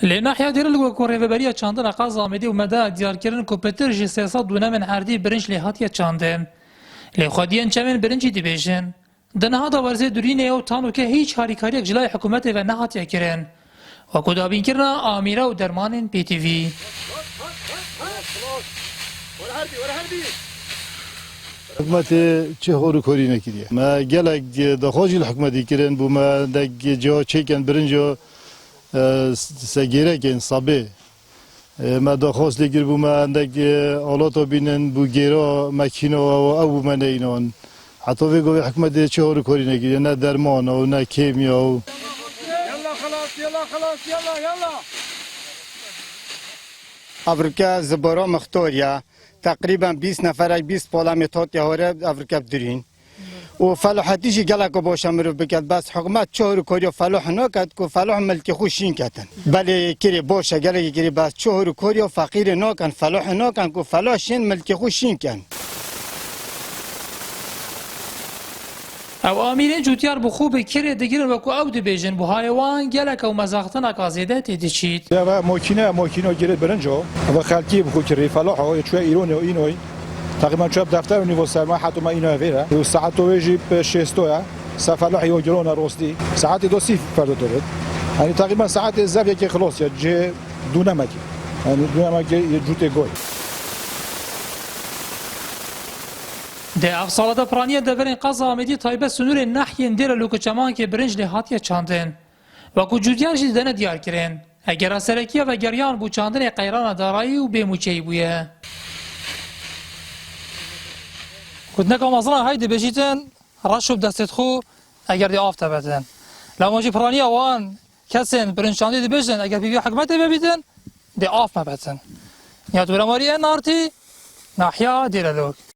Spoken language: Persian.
لناحية دير الوكو ريفبرية چاندن قازا مدي ومدى ديار كرن كوبتر جي سياسات دونا من عردي برنج لهاتية چاندن لخوديان چمن برنجي دي بيجن دنها دا ورزي دورينه او تانو که هيچ هاريكاريك جلاي حكومت و نهاتية كرن وكو دابين كرنا آميرا و درمان بي تي في حکومت چه هورو کوری نکریه ما گلک دخواجی الحکومتی کرن بو ما دک جا چکن برنجو سگیره کن صبه ما دخواست لگر بو ما دک آلاتو بینن بو گیرا مکینو و او من اینان حتی ویگو حکومت چه هورو کوری نکریه نه درمان و نه کیمیا و يلا خلاص يلا خلاص يلا يلا افریقا زبرا مختاریا تقریبا 20 نفر 20 پارلمانت هاره افریقا بدرین و فلاحتیش گلک باشه مرو بکد بس حکومت چهار کاری فلاح نکرد که فلاح ملک خوشین کردن بله کری باشه گلک کری بس چهار کاری فقیر نکن فلاح نکن که فلاح شین ملک خوشین کن او آميرين جوتيار بخوب كيري دقير وكو او دبيجن بو هايوان گلك او مزاقتنا قازيده تيديشيت یا ماکینه گیرد برنجو و خالقی بخو که رفلاحه و چه ایرانی و اینوی تقریبا چه دفتر و نیو سرما حتی ما اینو ویرا و ساعت ویجی به 6 تا سفلاحی و گرون روستی ساعت دو سی فرد دارد یعنی تقریبا ساعت زب که خلاص یا جه دونمکی یعنی دونمکی یه جوت گوی ده افصالة برانية دفرين قازا مدي طيبة سنور ناحية دير لوكو چمان كي برنج لهاتية چاندن وكو جوديار جي دنه ديار كرين اگر سركية و گريان بو چاندن قيران دارایی و بيموچي بويا كنت نكو مصنع هاي دي بجيتن رشو بدستت خو اگر دي آفتا بتن لما جي برانية وان كسن برنج چاندي دي بجن اگر بيبي حكمت ببيتن دي آف ما بتن يا دورا ماريه نارتي ناحية دير لوك